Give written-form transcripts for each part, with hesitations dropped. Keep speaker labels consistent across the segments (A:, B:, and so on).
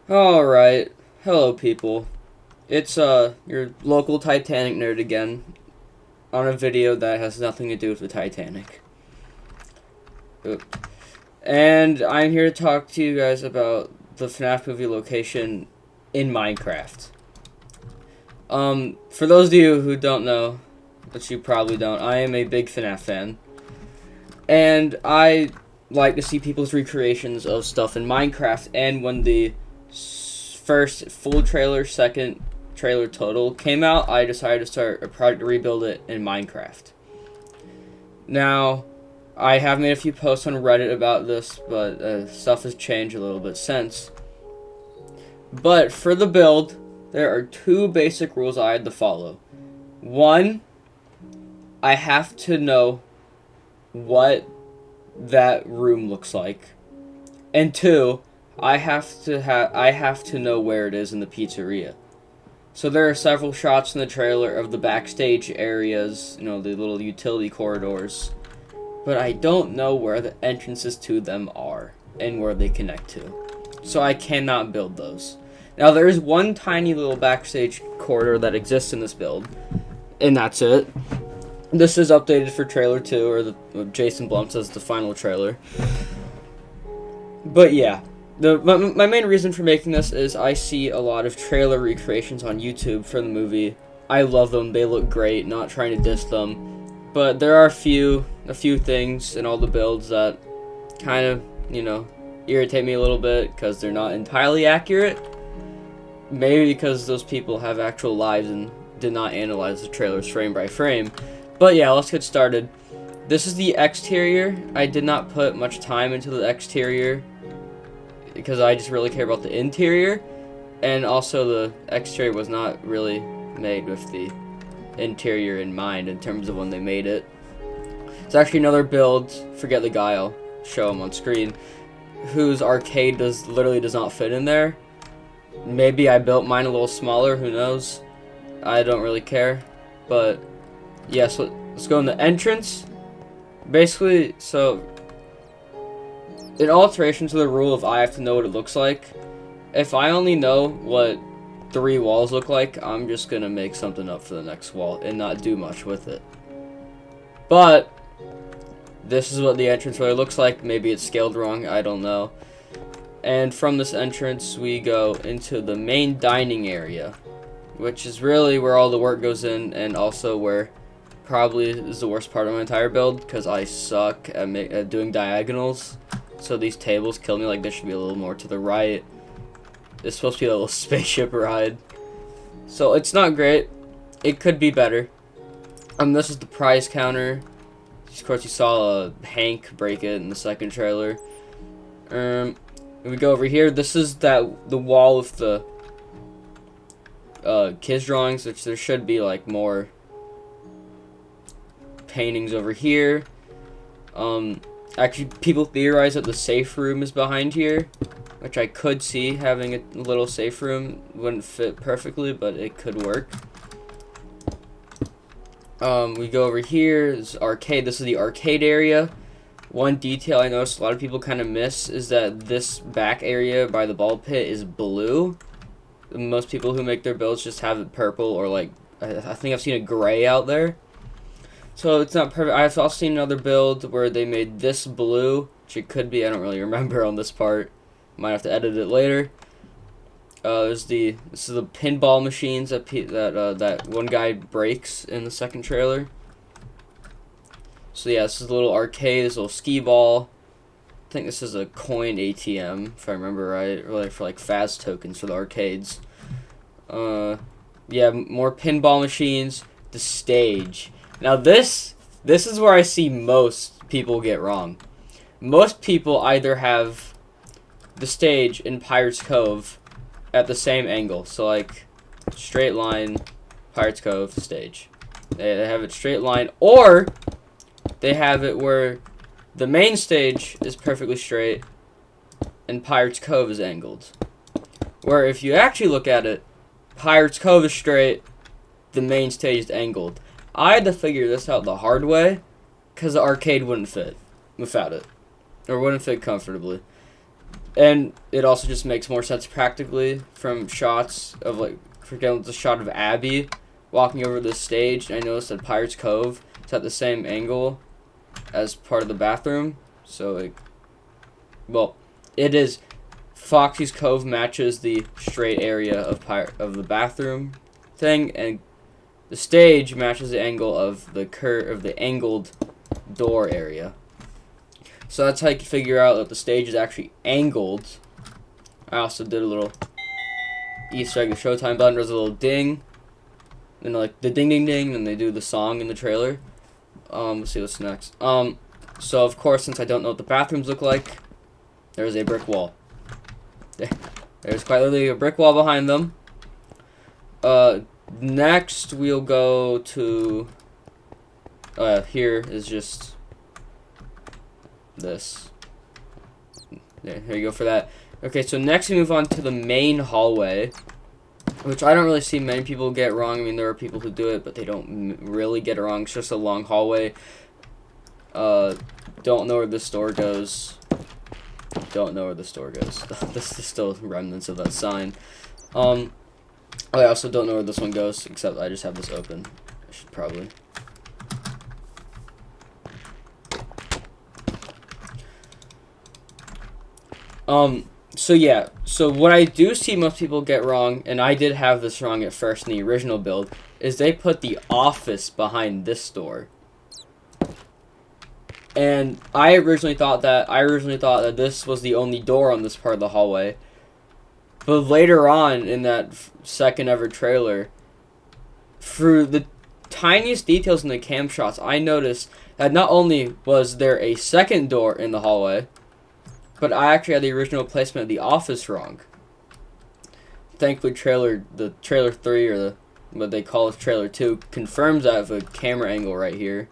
A: Alright, hello people. It's your local Titanic nerd again on a video that has nothing to do with the Titanic. Oop. And I'm here to talk to you guys about the FNAF movie location in Minecraft. For those of you who don't know, which you probably don't, I am a big FNAF fan. And I like to see people's recreations of stuff in Minecraft, and when the first full trailer, second trailer total came out, I decided to start a project to rebuild it in Minecraft. Now, I have made a few posts on Reddit about this, but stuff has changed a little bit since. But for the build, there are two basic rules I had to follow. One, I have to know what that room looks like. And two, I have to know where it is in the pizzeria. So there are several shots in the trailer of the backstage areas, the little utility corridors, but I don't know where the entrances to them are and where they connect to. So I cannot build those. Now there is one tiny little backstage corridor that exists in this build, and that's it. This is updated for trailer 2, or Jason Blum says the final trailer. But yeah. My main reason for making this is I see a lot of trailer recreations on YouTube for the movie. I love them. They look great. Not trying to diss them, but there are a few things in all the builds that kind of irritate me a little bit because they're not entirely accurate. Maybe because those people have actual lives and did not analyze the trailers frame by frame. But yeah, let's get started. This is the exterior. I did not put much time into the exterior because I just really care about the interior, and also the exterior was not really made with the interior in mind in terms of when they made it. It's actually another build, forget the guy, I'll show him on screen, whose arcade literally does not fit in there. Maybe I built mine a little smaller, who knows? I don't really care. But yeah, so let's go in the entrance. Basically, so an alteration to the rule of I have to know what it looks like. If I only know what 3 walls look like, I'm just gonna make something up for the next wall and not do much with it. But this is what the entrance really looks like. Maybe it's scaled wrong, I don't know. And from this entrance we go into the main dining area, which is really where all the work goes in, and also where probably is the worst part of my entire build because I suck at doing diagonals. So these tables kill me. Like, this should be a little more to the right. It's supposed to be a little spaceship ride. So it's not great. It could be better. This is the prize counter. Of course, you saw Hank break it in the second trailer. We go over here. This is the wall with the kids drawings, which there should be like more paintings over here. Actually, people theorize that the safe room is behind here, which I could see having a little safe room. Wouldn't fit perfectly, but it could work. We go over here. This is arcade. This is the arcade area. One detail I noticed a lot of people kind of miss is that this back area by the ball pit is blue. Most people who make their builds just have it purple, or like, I think I've seen a gray out there. So it's not perfect. I've also seen another build where they made this blue, which it could be. I don't really remember on this part. Might have to edit it later. This is the pinball machines that one guy breaks in the second trailer. So yeah, this is a little arcade. This little skee ball. I think this is a coin ATM, if I remember right, or like for like fast tokens for the arcades. Yeah, more pinball machines. The stage. Now this is where I see most people get wrong. Most people either have the stage in Pirates Cove at the same angle. So like straight line, Pirates Cove, stage. They have it straight line, or they have it where the main stage is perfectly straight and Pirates Cove is angled. Where if you actually look at it, Pirates Cove is straight, the main stage is angled. I had to figure this out the hard way because the arcade wouldn't fit without it, or wouldn't fit comfortably. And it also just makes more sense practically from shots of, like, for example, the shot of Abby walking over the stage. And I noticed that Pirate's Cove is at the same angle as part of the bathroom. So, like, well, it is. Foxy's Cove matches the straight area of the bathroom thing, and the stage matches the angle of the angled door area. So that's how you can figure out that the stage is actually angled. I also did a little Easter egg. The Showtime button does a little ding, and like the ding ding ding, and they do the song in the trailer. Let's see what's next. So of course, since I don't know what the bathrooms look like, there's a brick wall. There's quite literally a brick wall behind them. Next we'll go to here is just this. There you go for that. Okay, so next we move on to the main hallway, which I don't really see many people get wrong. I mean, there are people who do it, but they don't really get it wrong. It's just a long hallway. Don't know where this door goes. Don't know where the store goes. This is still remnants of that sign. I also don't know where this one goes, except I just have this open. I should probably. So yeah, so what I do see most people get wrong, and I did have this wrong at first in the original build, is they put the office behind this door. And I originally thought that this was the only door on this part of the hallway. But later on in that second ever trailer, through the tiniest details in the cam shots, I noticed that not only was there a second door in the hallway, but I actually had the original placement of the office wrong. Thankfully, the trailer 3, or what they call it, trailer 2, confirms that with a camera angle right here.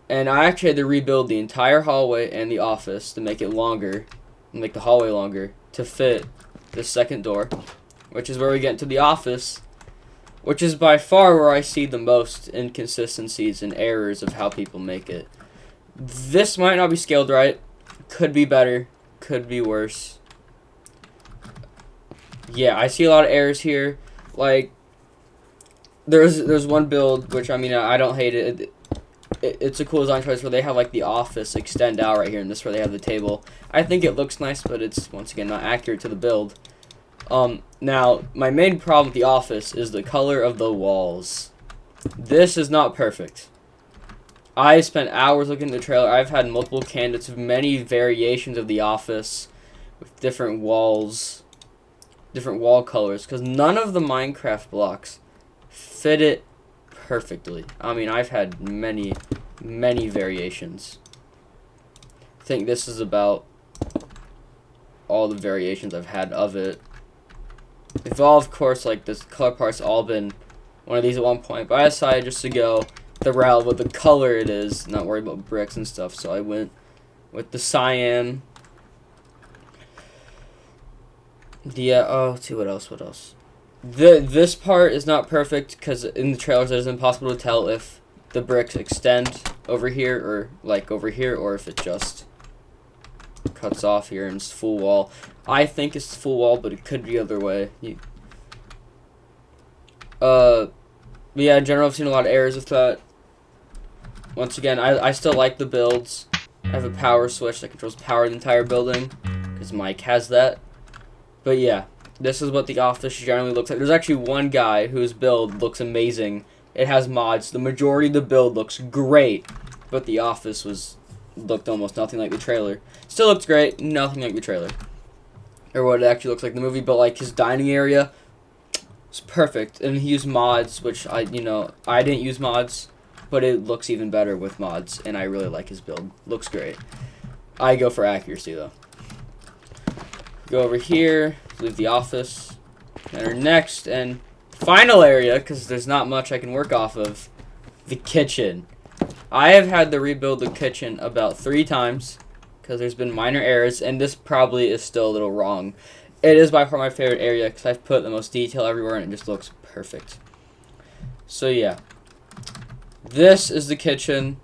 A: And I actually had to rebuild the entire hallway and the office to make it longer, make the hallway longer, to fit this second door, which is where we get into the office, which is by far where I see the most inconsistencies and errors of how people make it. This might not be scaled right, could be better, could be worse. Yeah, I see a lot of errors here. Like, there's one build, which, I mean, I don't hate it. It's a cool design choice where they have, like, the office extend out right here, and this is where they have the table. I think it looks nice, but it's, once again, not accurate to the build. Now, my main problem with the office is the color of the walls. This is not perfect. I spent hours looking at the trailer. I've had multiple candidates of many variations of the office with different walls, different wall colors, because none of the Minecraft blocks fit it perfectly. I mean, I've had many variations. I think this is about all the variations I've had of it. They've all, of course, like, this color part's all been one of these at one point, but I decided just to go the route with the color it is, not worry about bricks and stuff, so I went with the cyan. Let's see, what else? This part is not perfect, because in the trailers it is impossible to tell if the bricks extend over here, or, like, over here, or if it just cuts off here and it's full wall. I think it's full wall, but it could be the other way. Yeah, in general, I've seen a lot of errors with that. Once again, I still like the builds. I have a power switch that controls power of the entire building, because Mike has that. But yeah, this is what the office generally looks like. There's actually one guy whose build looks amazing. It has mods. The majority of the build looks great, but the office looked almost nothing like the trailer. Still looks great, nothing like the trailer. Or what it actually looks like in the movie, but like his dining area, it's perfect. And he used mods, which I didn't use mods, but it looks even better with mods, and I really like his build. Looks great. I go for accuracy, though. Go over here, leave the office, enter next, and final area, because there's not much I can work off of, the kitchen. I have had to rebuild the kitchen about 3 times, because there's been minor errors, and this probably is still a little wrong. It is by far my favorite area, because I've put the most detail everywhere, and it just looks perfect. So yeah, this is the kitchen.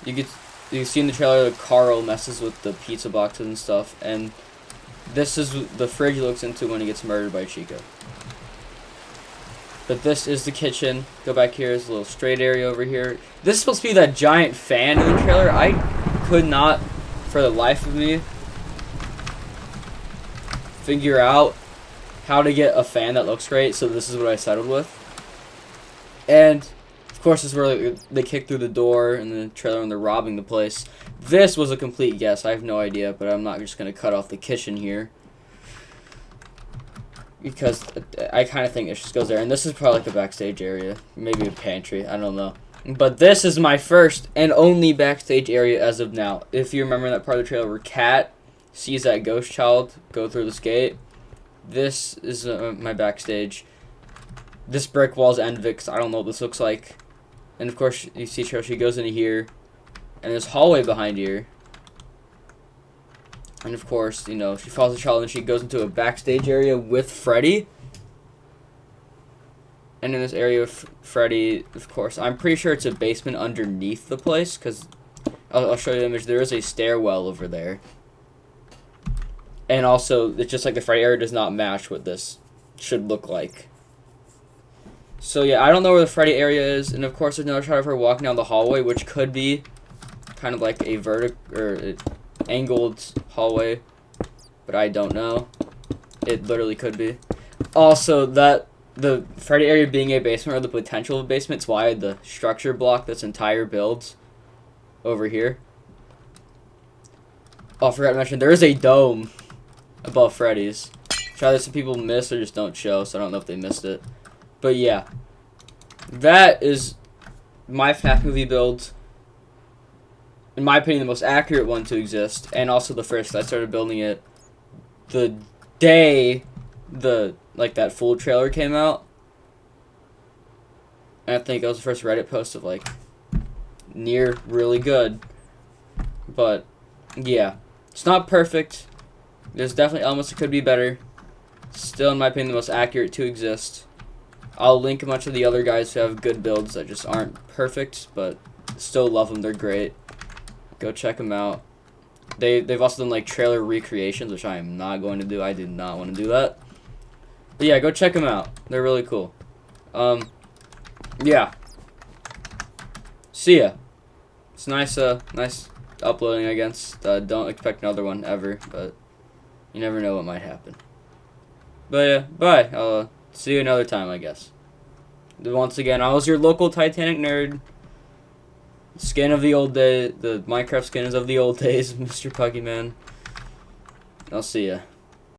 A: You can see in the trailer that Carl messes with the pizza boxes and stuff, and This is the fridge he looks into when he gets murdered by Chico. But this is the kitchen. Go back here. There's a little straight area over here. This is supposed to be that giant fan in the trailer. I could not, for the life of me, figure out how to get a fan that looks great. So this is what I settled with. And of course, this is where they kick through the door in the trailer and they're robbing the place. This was a complete guess. I have no idea, but I'm not just going to cut off the kitchen here, because I kind of think it just goes there. And this is probably like the backstage area. Maybe a pantry. I don't know. But this is my first and only backstage area as of now. If you remember that part of the trailer where Kat sees that ghost child go through this gate, this is my backstage. This brick wall's Envix. I don't know what this looks like. And of course, you see she goes into here. And there's hallway behind here. And of course, you know, she follows the child and she goes into a backstage area with Freddy. And in this area with Freddy, of course, I'm pretty sure it's a basement underneath the place, because I'll show you the image. There is a stairwell over there. And also, it's just like the Freddy area does not match what this should look like. So yeah, I don't know where the Freddy area is. And of course, there's another shot of her walking down the hallway, which could be kind of like a angled hallway, but I don't know. It literally could be. Also, that the Freddy area being a basement, or the potential of a basement, is why I had the structure block this entire build over here. Oh, I forgot to mention, there is a dome above Freddy's. Which either some people miss or just don't show, so I don't know if they missed it. But yeah, that is my FNAF movie build. In my opinion, the most accurate one to exist, and also the first. I started building it the day that full trailer came out, and I think it was the first Reddit post of like near really good. But yeah, it's not perfect. There's definitely elements that could be better. Still, in my opinion, the most accurate to exist. I'll link a bunch of the other guys who have good builds that just aren't perfect, but still love them. They're great. Go check them out. They've also done like trailer recreations, which I am not going to do. I did not want to do that. But yeah, go check them out. They're really cool. Yeah. See ya. It's nice uploading, I guess. Don't expect another one ever, but you never know what might happen. But yeah, bye. I'll see you another time, I guess. Once again, I was your local Titanic nerd. Skin of the old day, the Minecraft skin is of the old days, Mr. Puggy Man. I'll see ya.